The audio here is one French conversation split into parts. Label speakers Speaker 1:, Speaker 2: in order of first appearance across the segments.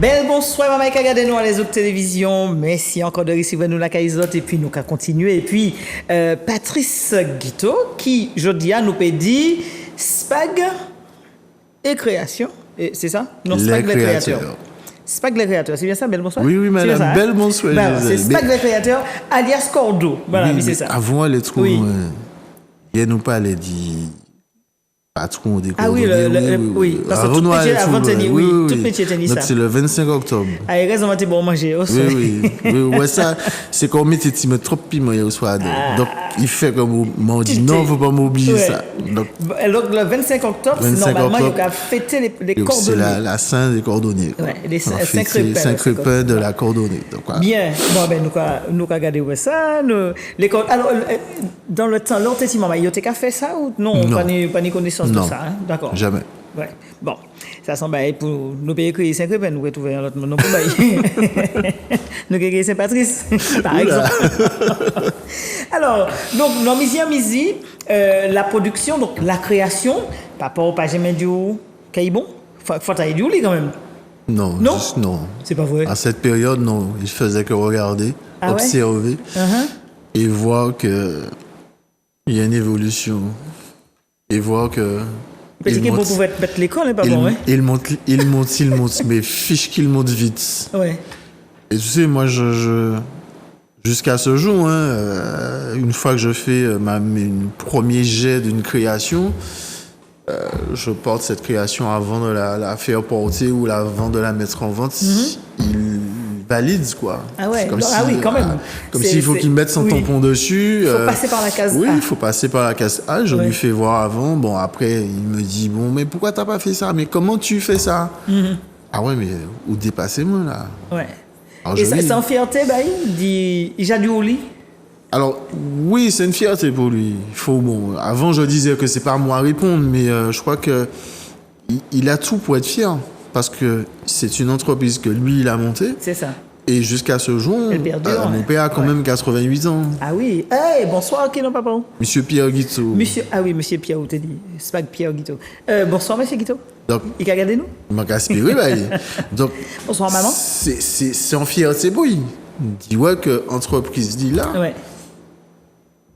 Speaker 1: Bel bonsoir, maman, qui regarde nous à les autres télévisions. Merci encore de recevoir nous la caïsote et puis nous qu'à continuer. Et puis, Patrice Guiteau, qui, je dis à nous peut dire, Spag et création. Et c'est ça? Non, Spag les créateurs. Spag les créateurs, c'est bien ça, bel bonsoir?
Speaker 2: Oui, oui, madame, ça, bel bonsoir.
Speaker 1: C'est Spag les créateurs, alias Cordo. Voilà, oui, c'est ça.
Speaker 2: Avant, elle est trop.
Speaker 1: Oui.
Speaker 2: Il nous parlait dit. Patron des
Speaker 1: ah oui, oui, parce que tout métier avant tenir, oui, tout métier tenir ça.
Speaker 2: Donc c'est le 25 octobre.
Speaker 1: Ah, il reste on bon manger aussi.
Speaker 2: Oui, ouais, ça, c'est comme mettre trop piment hier soir. Donc il fait comme on dit non, faut pas m'oublier ça. Donc
Speaker 1: le 25 octobre, c'est normalement il a fêté les cordonniers.
Speaker 2: C'est la Saint des cordonniers.
Speaker 1: Ouais, les cinq repas
Speaker 2: de la cordonnée. Donc,
Speaker 1: bien, bon ben nous regarder ça, les alors dans le temps l'autre maman, il a fait ça ou non, pas ni connaissance
Speaker 2: non,
Speaker 1: de ça, hein? D'accord.
Speaker 2: Jamais.
Speaker 1: Ouais. Bon, ça semble pour nous payer créer 5 repas, nous retrouver un autre nom pour bailler. Nous créer Saint-Patrice, par exemple. Alors, donc, dans Misi, la production, donc la création, papa ou pas jamais du caillebon, faut tailler du lit quand même.
Speaker 2: Non, juste non.
Speaker 1: C'est pas vrai.
Speaker 2: À cette période, non. Il faisait que regarder, observer et voir que il y a une évolution. Et voir que.
Speaker 1: Petit qu'il pouvait mettre l'école, pas bon, ouais.
Speaker 2: Il monte, mais fiche qu'il monte vite.
Speaker 1: Ouais.
Speaker 2: Et tu sais, moi, jusqu'à ce jour, une fois que je fais une premier jet d'une création, je porte cette création avant de la faire porter ou avant de la mettre en vente. Il valide, quoi.
Speaker 1: Ah ouais, oui, quand même.
Speaker 2: Comme s'il faut qu'il mette son tampon dessus.
Speaker 1: Il faut passer par la case A.
Speaker 2: Oui, il faut passer par la case A. Je lui fais voir avant. Bon, après, il me dit, bon, mais pourquoi t'as pas fait ça? Mais comment tu fais ça? Ah ouais, mais où dépassez-moi, là? Ouais.
Speaker 1: Alors, et ça, c'est en fierté, bah, il a du au lit?
Speaker 2: Alors, oui, c'est une fierté pour lui. Avant, je disais que c'est pas à moi à répondre, mais je crois que il a tout pour être fier. Parce que c'est une entreprise que lui, il a montée.
Speaker 1: C'est ça.
Speaker 2: Et jusqu'à ce jour, mon père a quand même 88 ans.
Speaker 1: Ah oui. Hey, bonsoir, qui non, papa?
Speaker 2: Monsieur Pierre Guiteau.
Speaker 1: Monsieur Pierre, t'as dit. Spag Pierre Guiteau. Bonsoir, monsieur Guiteau. Donc, il a regardé nous?
Speaker 2: Il m'a aspiré, Donc,
Speaker 1: bonsoir, maman.
Speaker 2: C'est en fierté, oui. Il dit, ouais, que l'entreprise dit là. Ouais.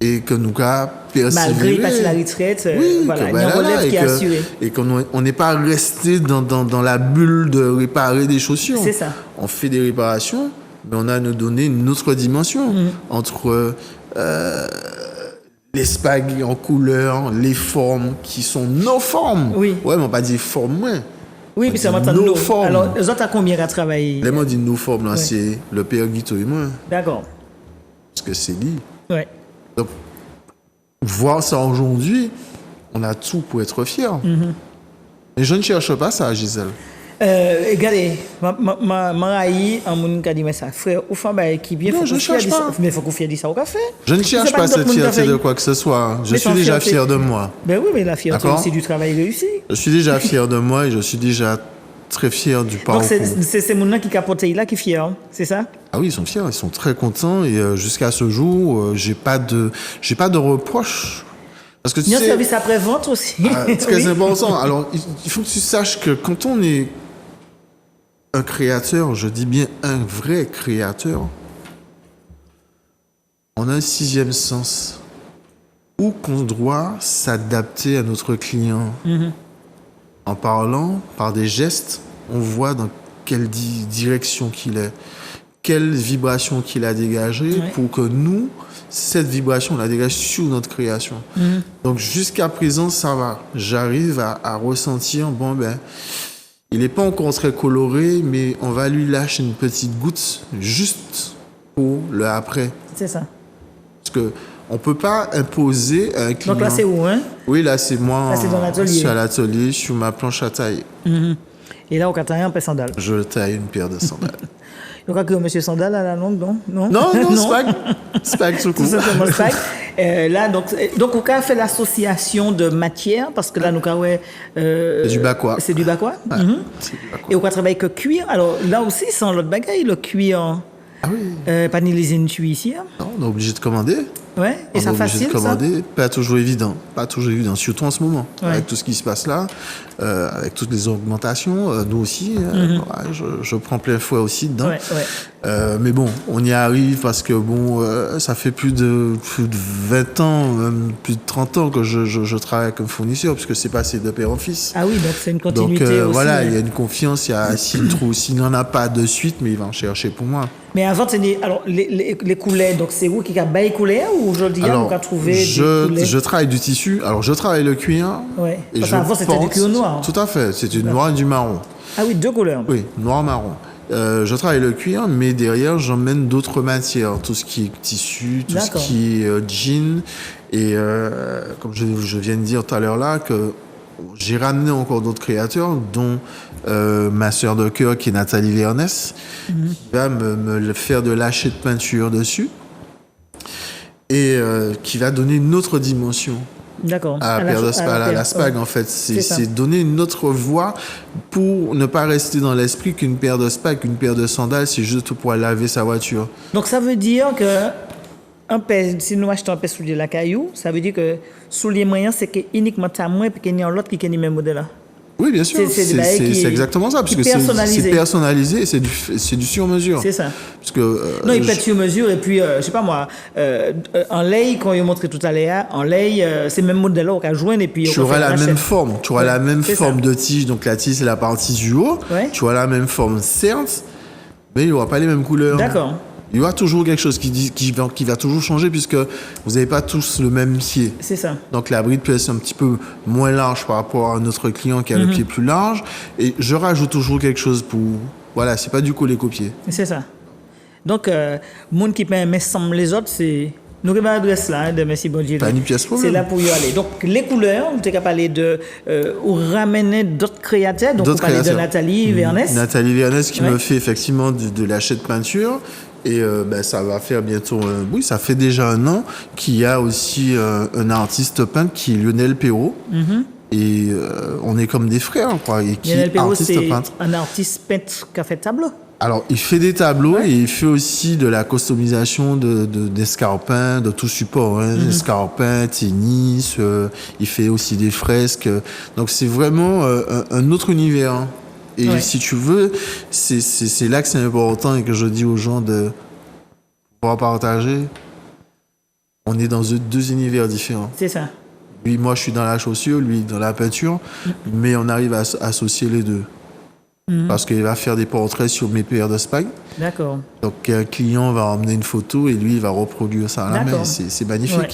Speaker 2: Et que nous avons persévéré.
Speaker 1: Malgré passer la retraite, voilà, il y a un relève qui est assuré.
Speaker 2: Et qu'on n'est pas resté dans la bulle de réparer des chaussures.
Speaker 1: C'est ça.
Speaker 2: On fait des réparations, mais on a nous donné une autre dimension entre les spags en couleur, les formes qui sont nos formes. Oui. Ouais, mais on va pas dire formes moins.
Speaker 1: Oui, puis ça m'entend nos formes. Alors, les autres, à combien à travailler?
Speaker 2: Les mots disent nos formes, là, c'est le Père Guiteau et moi.
Speaker 1: D'accord.
Speaker 2: Parce que c'est lui.
Speaker 1: Ouais.
Speaker 2: Donc, voir ça aujourd'hui, on a tout pour être fiers. Mais je ne cherche pas ça, Gisèle.
Speaker 1: Regardez, ma raï, en mon cas, dit, mais ça, frère, ou femme, qui bien,
Speaker 2: non, je ne cherche pas.
Speaker 1: Mais il faut qu'on fasse ça au café.
Speaker 2: Je ne cherche pas cette fierté de quoi que ce soit. Je suis déjà fier de moi.
Speaker 1: Ben oui, mais la fierté, c'est du travail réussi.
Speaker 2: Je suis déjà fier de moi et je suis déjà très fier du parcours.
Speaker 1: Donc c'est ces gens qui capotent là qui sont fiers, c'est ça?
Speaker 2: Ah oui, ils sont fiers, ils sont très contents et jusqu'à ce jour, j'ai pas de reproches. Parce que tu sais,
Speaker 1: service après-vente aussi.
Speaker 2: C'est très important. Alors, il faut que tu saches que quand on est un créateur, je dis bien un vrai créateur, on a un sixième sens où qu'on doit s'adapter à notre client. En parlant, par des gestes, on voit dans quelle direction qu'il est, quelle vibration qu'il a dégagée pour que nous, cette vibration, on la dégage sur notre création. Donc jusqu'à présent, ça va. J'arrive à ressentir, il n'est pas encore très coloré, mais on va lui lâcher une petite goutte juste pour le après.
Speaker 1: C'est ça.
Speaker 2: Parce que on ne peut pas imposer à un client.
Speaker 1: Donc là, c'est où, hein?
Speaker 2: Oui, là, c'est moi.
Speaker 1: Là, c'est dans l'atelier.
Speaker 2: Je suis à l'atelier, sur ma planche à tailler.
Speaker 1: Et là, au Qatar, on paie sandales.
Speaker 2: Je taille une paire de sandales.
Speaker 1: Donc, que monsieur Sandal à la longue, non?
Speaker 2: Non, Spag. Spag, tout
Speaker 1: Tout simplement, Spag. Là, donc, on a fait l'association de matières, parce que là, nous avons...
Speaker 2: c'est du bakwa.
Speaker 1: C'est du bakwa?
Speaker 2: Ouais, c'est du bakwa.
Speaker 1: Et on a travaillé avec le cuir. Alors, là aussi, sans l'autre bagaille, le cuir...
Speaker 2: Ah oui.
Speaker 1: Pas ni les tuer ici. Hein?
Speaker 2: Non, on est obligé de commander.
Speaker 1: Ouais, et ça
Speaker 2: On est obligé
Speaker 1: facile,
Speaker 2: de commander. Pas toujours évident. Pas toujours évident, surtout en ce moment.
Speaker 1: Ouais.
Speaker 2: Avec tout ce qui se passe là, avec toutes les augmentations, nous aussi, ouais, je prends plein fouet aussi dedans.
Speaker 1: Ouais, ouais.
Speaker 2: Mais bon, on y arrive parce que bon, ça fait plus de 20 ans, même plus de 30 ans que je travaille comme fournisseur, puisque c'est passé de père en fils.
Speaker 1: Ah oui, donc c'est une
Speaker 2: Donc
Speaker 1: continuité aussi.
Speaker 2: voilà,
Speaker 1: Ouais.
Speaker 2: il y a une confiance, s'il n'en a pas de suite, mais il va en chercher pour moi.
Speaker 1: Mais avant, alors, les couleurs, donc c'est vous qui avez baillé couleurs ou aujourd'hui,
Speaker 2: Alors,
Speaker 1: on a trouvé des couleurs?
Speaker 2: je travaille du tissu. Alors, je travaille le cuir.
Speaker 1: Ouais.
Speaker 2: Et
Speaker 1: Parce
Speaker 2: je
Speaker 1: qu'avant, c'était du
Speaker 2: porte-
Speaker 1: cuir noir.
Speaker 2: Tout à fait. C'est du noir et du marron.
Speaker 1: Ah oui, 2 couleurs.
Speaker 2: Oui, noir-marron. Je travaille le cuir, mais derrière, j'emmène d'autres matières. Tout ce qui est tissu, tout ce
Speaker 1: D'accord.
Speaker 2: qui est jean. Et comme je viens de dire tout à l'heure là, que j'ai ramené encore d'autres créateurs, dont ma sœur de cœur, qui est Nathalie Vernès, qui va me faire de lâcher de peinture dessus. Et qui va donner une autre dimension
Speaker 1: D'accord.
Speaker 2: à la spag, en fait.
Speaker 1: C'est ça.
Speaker 2: C'est donner une autre voie pour ne pas rester dans l'esprit qu'une paire de spag, une paire de sandales, c'est juste pour laver sa voiture.
Speaker 1: Donc ça veut dire que si nous achetons un paire soulier la caillou, ça veut dire que soulier moyen, c'est que uniquement ta moins et qu'il y a l'autre qui a le même modèle là.
Speaker 2: Oui, bien sûr. C'est exactement ça, puisque c'est personnalisé et c'est du sur-mesure.
Speaker 1: C'est ça.
Speaker 2: Parce que,
Speaker 1: non, il peut être sur mesure et puis, je sais pas moi, en lait, quand il montré tout à l'heure, en lait, c'est le même modèle là, on va joindre et puis
Speaker 2: tu auras la même forme. Tu auras la même forme
Speaker 1: ça.
Speaker 2: de tige. Donc la tige, c'est la partie du haut.
Speaker 1: Ouais.
Speaker 2: Tu auras la même forme, certes, mais il n'y aura pas les mêmes couleurs.
Speaker 1: D'accord.
Speaker 2: Il y aura toujours quelque chose qui va toujours changer puisque vous n'avez pas tous le même pied.
Speaker 1: C'est ça.
Speaker 2: Donc la bride peut être un petit peu moins large par rapport à notre client qui a le pied plus large. Et je rajoute toujours quelque chose pour... Voilà, c'est pas du coller-copier.
Speaker 1: C'est ça. Donc, monde qui peut aimer semble les autres, c'est... Nous avons l'adresse là, de merci bon Dieu.
Speaker 2: Pas une pièce problème.
Speaker 1: C'est là pour y aller. Donc, les couleurs, on peut parler de... ou ramener d'autres créateurs. Donc, on parler de Nathalie Vernès.
Speaker 2: Nathalie Vernès qui me fait effectivement de l'achat de peinture. Et ça va faire bientôt... oui, ça fait déjà 1 an qu'il y a aussi un artiste peintre qui est Lionel Perrault. Et on est comme des frères, quoi. Et qui
Speaker 1: Lionel Perrault,
Speaker 2: artiste
Speaker 1: c'est
Speaker 2: peintre.
Speaker 1: un artiste peintre qui a fait tableau.
Speaker 2: Alors, il fait des tableaux et il fait aussi de la customisation d'escarpins, de tout support. Hein, escarpins, tennis, il fait aussi des fresques. Donc, c'est vraiment un autre univers. Hein. Et si tu veux, c'est là que c'est important et que je dis aux gens de pouvoir partager. On est dans 2 univers différents.
Speaker 1: C'est ça.
Speaker 2: Lui, moi, je suis dans la chaussure, lui, dans la peinture, mais on arrive à associer les deux. Parce qu'il va faire des portraits sur mes paires de spag.
Speaker 1: D'accord.
Speaker 2: Donc, un client va emmener une photo et lui, il va reproduire ça à la main. C'est magnifique. Ouais.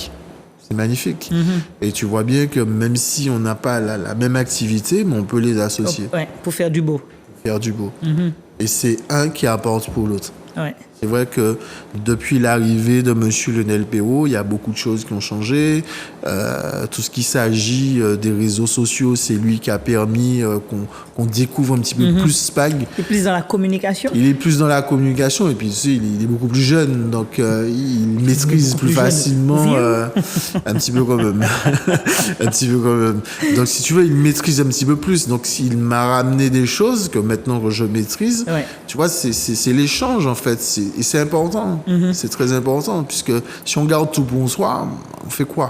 Speaker 2: C'est magnifique. Et tu vois bien que même si on n'a pas la même activité, mais on peut les associer.
Speaker 1: Ouais, pour faire du beau.
Speaker 2: Pour faire du beau. Et c'est un qui apporte pour l'autre.
Speaker 1: Ouais.
Speaker 2: C'est vrai que depuis l'arrivée de monsieur Lionel Perrault, il y a beaucoup de choses qui ont changé. Tout ce qui s'agit des réseaux sociaux, c'est lui qui a permis qu'on découvre un petit peu plus Spag.
Speaker 1: Il est plus dans la communication.
Speaker 2: Il est plus dans la communication et puis tu sais, il est beaucoup plus jeune, donc il maîtrise plus facilement. Un petit peu quand même. Un petit peu quand même. Donc si tu veux, il maîtrise un petit peu plus. Donc s'il m'a ramené des choses que maintenant que je maîtrise, tu vois, c'est l'échange en fait. Et c'est important, c'est très important, puisque si on garde tout pour soi, on fait quoi?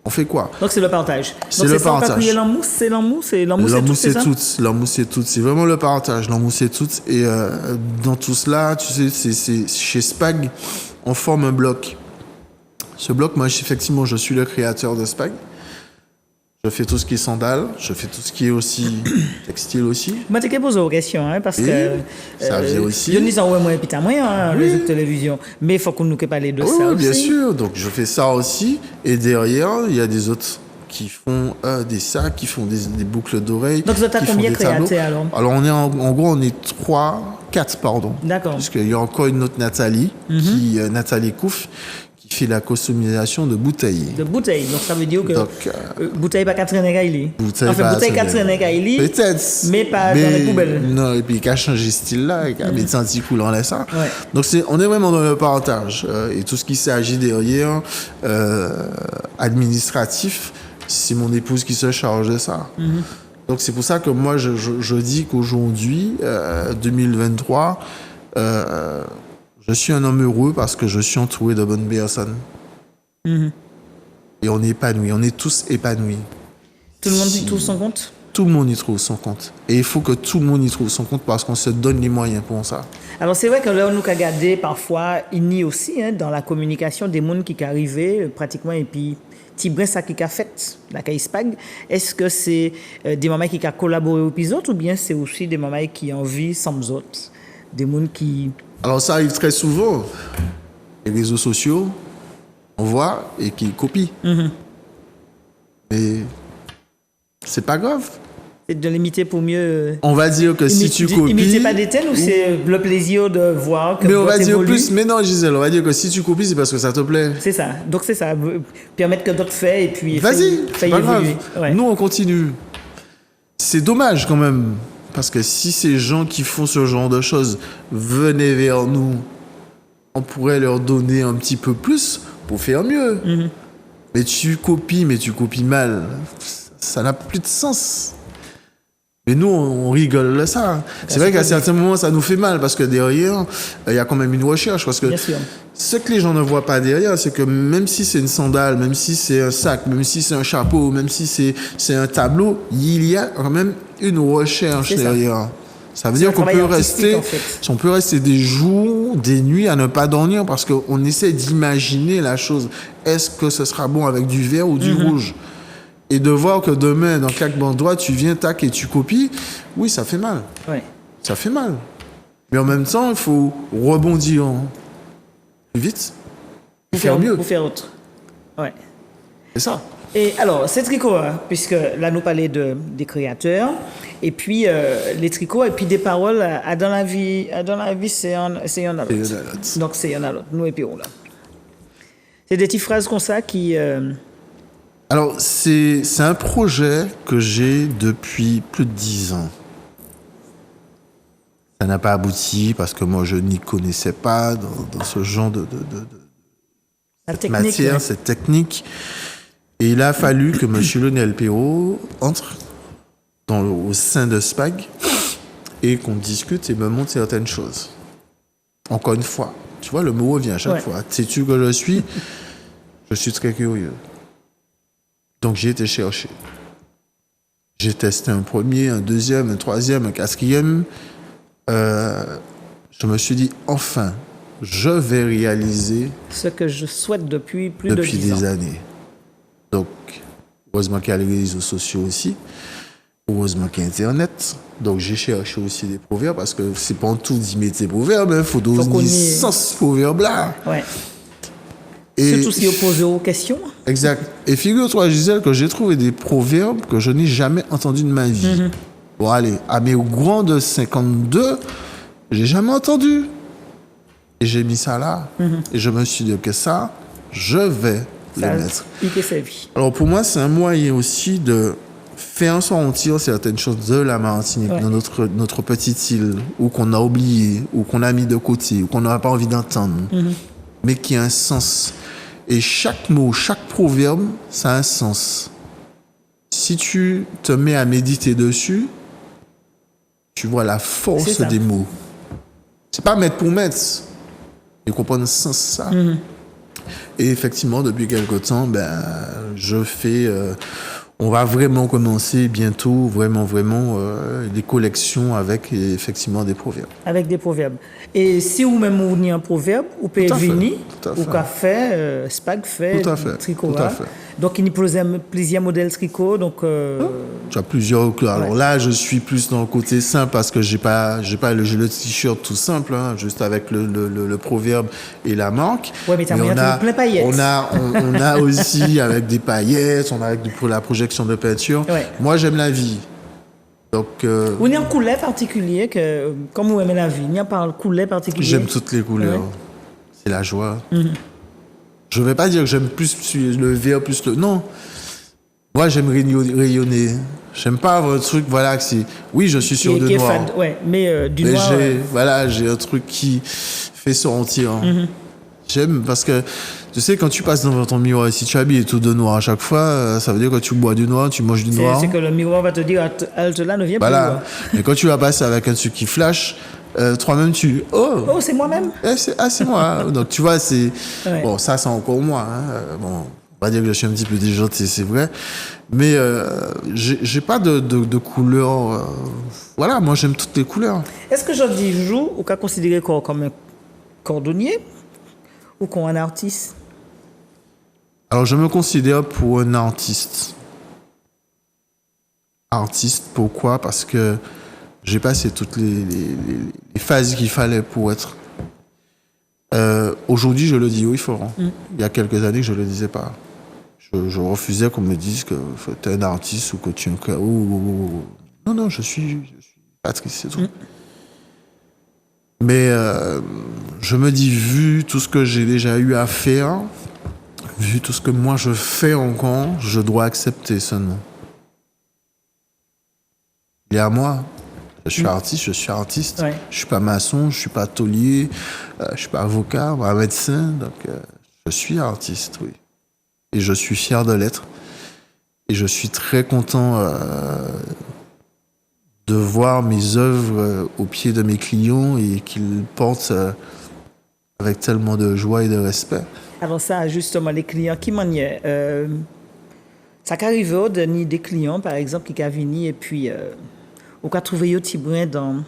Speaker 2: On fait quoi?
Speaker 1: Donc c'est le partage.
Speaker 2: C'est le partage.
Speaker 1: L'emmousse, c'est l'emmousse, et l'emmousse
Speaker 2: c'est tout. L'emmousse c'est tout. C'est vraiment le partage. L'emmousse c'est tout. Et dans tout cela, tu sais, c'est chez Spag, on forme un bloc. Ce bloc, moi, effectivement, je suis le créateur de Spag. Je fais tout ce qui est sandales, je fais tout ce qui est aussi textile aussi.
Speaker 1: Moi, tu as posé une question, hein, parce que...
Speaker 2: ça vient aussi.
Speaker 1: Je dis ça, moi, et puis t'as moyen, les télévisions. Mais il faut qu'on nous parle de ça aussi.
Speaker 2: Oui, bien sûr. Donc, je fais ça aussi. Et derrière, il y a des autres qui font des sacs, qui font des boucles d'oreilles.
Speaker 1: Donc, tu as combien de créateurs, alors?
Speaker 2: Alors, on est en gros, on est 4, pardon.
Speaker 1: D'accord.
Speaker 2: Puisqu'il y a encore une autre Nathalie, Nathalie Kouf, fait la customisation de bouteilles.
Speaker 1: De bouteilles. Donc, ça veut dire que bouteille pas 4 années Enfin, bouteille 4 années
Speaker 2: peut-être.
Speaker 1: Mais pas dans les poubelles.
Speaker 2: Non, et puis il a changé ce style-là, il a mis un petit coulant là, ça. Donc, on est vraiment dans le partage. Et tout ce qui s'agit derrière, administratif, c'est mon épouse qui se charge de ça. Donc, c'est pour ça que moi, je dis qu'aujourd'hui, 2023, je suis un homme heureux parce que je suis entouré de bonnes personnes. Et on est épanoui, on est tous épanouis.
Speaker 1: Tout le monde y trouve son compte?
Speaker 2: Tout le monde y trouve son compte. Et il faut que tout le monde y trouve son compte parce qu'on se donne les moyens pour ça.
Speaker 1: Alors, c'est vrai que là, nous avons regardé parfois, il y a aussi dans la communication des gens qui arrivent pratiquement et puis Tibrin, ça qui a fait, la CAISPAG. Est-ce que c'est des mamans qui ont collaboré aux autres ou bien c'est aussi des mamans qui ont envie sans autres? Des gens qui.
Speaker 2: Alors, ça arrive très souvent. Les réseaux sociaux, on voit et qui copient. Mais c'est pas grave.
Speaker 1: C'est de l'imiter pour mieux.
Speaker 2: On va dire que si tu copies.
Speaker 1: Imiter pas des tels ou c'est le plaisir de voir que.
Speaker 2: Mais on va dire plus. Mais non, Gisèle, on va dire que si tu copies, c'est parce que ça te plaît.
Speaker 1: C'est ça. Donc c'est ça. Permettre que d'autres fassent et puis.
Speaker 2: Vas-y, c'est pas grave.
Speaker 1: Ouais.
Speaker 2: Nous, on continue. C'est dommage quand même. Parce que si ces gens qui font ce genre de choses venaient vers nous, on pourrait leur donner un petit peu plus pour faire mieux. Mais tu copies mal. Ça n'a plus de sens. Mais nous, on rigole de ça. C'est vrai qu'à certains moments, ça nous fait mal parce que derrière, il y a quand même une recherche. Parce que ce que les gens ne voient pas derrière, c'est que même si c'est une sandale, même si c'est un sac, même si c'est un chapeau, même si c'est un tableau, il y a quand même une recherche derrière. Ça veut dire qu'on peut rester, on peut rester des jours, des nuits à ne pas dormir parce qu'on essaie d'imaginer la chose. Est-ce que ce sera bon avec du vert ou du rouge? Et de voir que demain, dans quelques endroits, tu viens, tac, et tu copies, oui, ça fait mal.
Speaker 1: Ouais.
Speaker 2: Ça fait mal. Mais en même temps, il faut rebondir plus vite. Pour faire mieux.
Speaker 1: Pour faire autre. Ouais.
Speaker 2: C'est ça.
Speaker 1: Et alors, ces tricots, puisque là, nous parlons des créateurs, et puis les tricots, et puis des paroles, dans la vie, c'est un à l'autre. Donc, c'est un à l'autre. Nous et puis on là. C'est des petites phrases comme ça qui...
Speaker 2: Alors, c'est un projet que j'ai depuis plus de 10 ans. Ça n'a pas abouti parce que moi, je n'y connaissais pas dans ce genre de matière, cette technique. Et il a fallu que M. Lionel Perrault entre au sein de SPAG et qu'on discute et me montre certaines choses. Encore une fois, tu vois, le mot revient à chaque fois. Sais-tu que je suis très curieux. Donc, j'ai été chercher. J'ai testé un premier, un deuxième, un troisième, un quatrième. Je me suis dit, enfin, je vais réaliser...
Speaker 1: ce que je souhaite depuis plus de 10 ans.
Speaker 2: Depuis des années. Donc, heureusement qu'il y a les réseaux sociaux aussi. Heureusement qu'il y a Internet. Donc, j'ai cherché aussi des proverbes parce que c'est pas en tout d'imiter des proverbes. Il faut donner sens proverbes-là.
Speaker 1: Ouais. Surtout si opposé aux questions.
Speaker 2: Exact. Et figure-toi, Gisèle, que j'ai trouvé des proverbes que je n'ai jamais entendus de ma vie. Bon, allez, à mes grands de 52, j'ai jamais entendu. Et j'ai mis ça là. Et je me suis dit que ça, je vais le mettre. Alors, pour moi, c'est un moyen aussi de faire sortir certaines choses de la Martinique, de notre petite île, ou qu'on a oublié, ou qu'on a mis de côté, ou qu'on n'aura pas envie d'entendre, mais qui a un sens. Et chaque mot, chaque proverbe, ça a un sens. Si tu te mets à méditer dessus, tu vois la force des mots. C'est pas mettre pour mettre. Et comprendre le sens ça. Et effectivement, depuis quelque temps, je fais... on va vraiment commencer bientôt, vraiment, des collections avec effectivement des proverbes.
Speaker 1: Avec des proverbes. Et si vous-même vous venez un proverbe, vous pouvez venir, ou qu'a fait, SPAG fait, tricot.
Speaker 2: Tout à fait.
Speaker 1: Donc, il y a plusieurs modèles tricot. Donc,
Speaker 2: tu as plusieurs couleurs. Alors là, je suis plus dans le côté simple parce que j'ai le t-shirt tout simple, juste avec le proverbe et la marque.
Speaker 1: Ouais, mais on a plein paillettes.
Speaker 2: On a aussi avec des paillettes, on a pour la projection de peinture. Ouais. Moi, j'aime la vie. Donc,
Speaker 1: vous avez un couleur particulier que, comme vous aimez la vie, il n'y a pas un couleur particulier.
Speaker 2: J'aime toutes les couleurs. C'est la joie. Je ne vais pas dire que j'aime plus le vert, plus le... Non. Moi, j'aime rayonner. J'aime pas avoir un truc, voilà, que c'est... Oui, je suis sur du noir.
Speaker 1: Mais du noir...
Speaker 2: j'ai un truc qui fait sortir. J'aime parce que, tu sais, quand tu passes devant ton miroir, si tu habilles tout de noir à chaque fois, ça veut dire que tu bois du noir, tu manges du noir.
Speaker 1: C'est que le miroir va te dire, halte là, ne viens pas.
Speaker 2: Voilà. Mais quand tu vas passer avec un truc qui flash, toi-même,
Speaker 1: Oh, c'est moi-même.
Speaker 2: C'est moi. Donc, tu vois, c'est...
Speaker 1: Ouais.
Speaker 2: Bon, ça, c'est encore moi. Hein. Bon, on va dire que je suis un petit peu déjanté, c'est vrai. Mais j'ai pas de couleur... Voilà, moi, j'aime toutes les couleurs.
Speaker 1: Est-ce que Jordi joue ou qu'a considéré comme un cordonnier ou comme un artiste?
Speaker 2: Alors, je me considère pour un artiste. Artiste, pourquoi? Parce que j'ai passé toutes les phases qu'il fallait pour être. Aujourd'hui, je le dis haut et fort. Hein. Il y a quelques années, je ne le disais pas. Je refusais qu'on me dise que tu es un artiste ou que tu es un... Non, je suis Patrice, c'est tout. Mais je me dis, vu tout ce que j'ai déjà eu à faire, vu tout ce que moi je fais encore, je dois accepter ce nom. Il est à moi. Je suis artiste, je suis artiste.
Speaker 1: Ouais.
Speaker 2: Je suis pas maçon, je suis pas taulier, je suis pas avocat, pas médecin. Donc, je suis artiste, oui. Et je suis fier de l'être. Et je suis très content de voir mes œuvres au pied de mes clients et qu'ils portent avec tellement de joie et de respect.
Speaker 1: Alors ça, justement, les clients, qui manière ça qu'arrive au dernier des clients, par exemple, qui a venu et puis on a trouvé un petit brin dans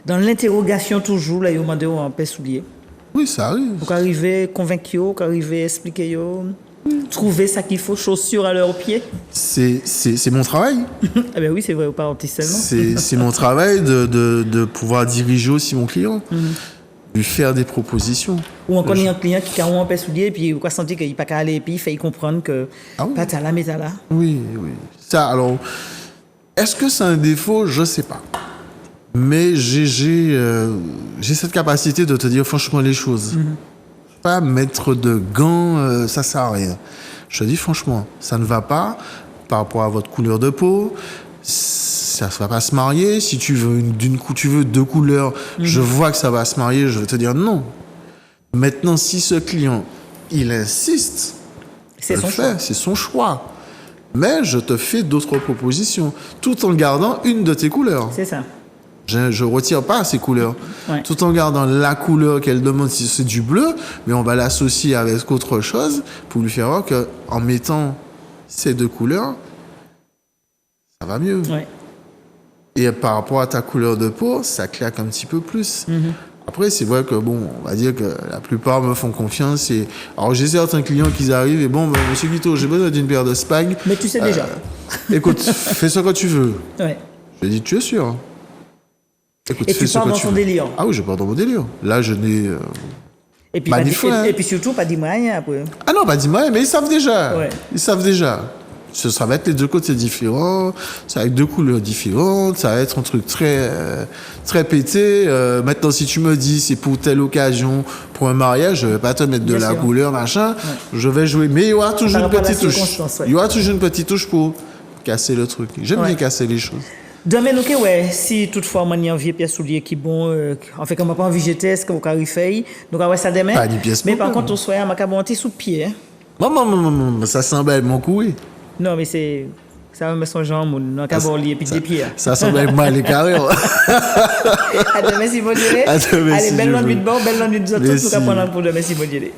Speaker 1: l'interrogation toujours, là, ils ont demandé un peu soulier.
Speaker 2: Oui, ça arrive.
Speaker 1: Pour arriver convaincre, pour arriver expliquer, trouver ça qu'il faut, chaussures à leurs pieds.
Speaker 2: C'est mon travail.
Speaker 1: Eh bien oui, c'est vrai, pas artiste seulement.
Speaker 2: C'est mon travail de pouvoir diriger aussi mon client, lui faire des propositions.
Speaker 1: Ou encore, il y a un client qui a un peu soulier et puis on a senti qu'il n'a pas qu'à aller et puis il fait comprendre que pas t'as là, mais t'as là.
Speaker 2: Oui. Ça, alors, est-ce que c'est un défaut? Je ne sais pas. Mais j'ai cette capacité de te dire franchement les choses. Pas mettre de gants, ça sert à rien. Je te dis franchement, ça ne va pas par rapport à votre couleur de peau. Ça ne va pas se marier. Si tu veux tu veux deux couleurs, je vois que ça va se marier, je vais te dire non. Maintenant, si ce client, il insiste,
Speaker 1: C'est son choix.
Speaker 2: C'est son choix. Mais je te fais d'autres propositions, tout en gardant une de tes couleurs.
Speaker 1: C'est ça.
Speaker 2: Je retire pas ces couleurs,
Speaker 1: Ouais.
Speaker 2: tout en gardant la couleur qu'elle demande si c'est du bleu, mais on va l'associer avec autre chose pour lui faire voir qu'en mettant ces deux couleurs, ça va mieux.
Speaker 1: Ouais.
Speaker 2: Et par rapport à ta couleur de peau, ça claque un petit peu plus. Après, c'est vrai que, bon, on va dire que la plupart me font confiance. Alors, j'ai certains clients qui arrivent et bon, monsieur Guito, j'ai besoin d'une paire de Spag.
Speaker 1: Mais tu sais déjà.
Speaker 2: Écoute, fais ce que tu veux.
Speaker 1: Ouais.
Speaker 2: Je lui dis, tu es sûr? Écoute,
Speaker 1: Et
Speaker 2: fais
Speaker 1: tu
Speaker 2: ce
Speaker 1: pars
Speaker 2: que
Speaker 1: dans
Speaker 2: tu
Speaker 1: ton
Speaker 2: veux.
Speaker 1: délire.
Speaker 2: Ah oui, je pars dans mon délire. Là, je n'ai...
Speaker 1: Et puis,
Speaker 2: Pas
Speaker 1: pas
Speaker 2: des
Speaker 1: dit-
Speaker 2: fois, hein.
Speaker 1: et puis surtout, pas dis-moi rien après.
Speaker 2: Ah non, bah dis-moi, mais ils savent déjà.
Speaker 1: Ouais.
Speaker 2: Ils savent déjà. Ça va être les deux côtés différents, ça va être deux couleurs différentes, ça va être un truc très pété. Maintenant, si tu me dis c'est pour telle occasion, pour un mariage, je vais pas te mettre de
Speaker 1: Bien
Speaker 2: la
Speaker 1: sûr.
Speaker 2: couleur, machin. Je vais jouer, mais il y aura toujours
Speaker 1: Par
Speaker 2: une
Speaker 1: rapport à la
Speaker 2: petite touche.
Speaker 1: circonstance, ouais.
Speaker 2: Il y aura toujours une petite touche pour casser le truc. J'aime
Speaker 1: Ouais.
Speaker 2: bien casser les choses.
Speaker 1: Demain, ok, ouais, si toutefois, on a un vieux pièce soulier qui bon, en fait, comme on pas envie de jeter, est-ce que vous avez fait? Donc, ouais, ça demain.
Speaker 2: Pas des pièces
Speaker 1: Mais par
Speaker 2: problème.
Speaker 1: contre, on soit à ma sous pied. Hein.
Speaker 2: Maman, ça semble mon coup, oui.
Speaker 1: Non, mais c'est. Ça va me son genre, mon caboli et puis des pieds.
Speaker 2: Ça semble mal les carrés.
Speaker 1: À demain, si vous direz.
Speaker 2: À demain,
Speaker 1: Allez,
Speaker 2: si
Speaker 1: belle
Speaker 2: je
Speaker 1: nuit
Speaker 2: veux.
Speaker 1: de bord, belle nuit de autres,
Speaker 2: Merci.
Speaker 1: tout cas, pendant pour demain, si vous direz.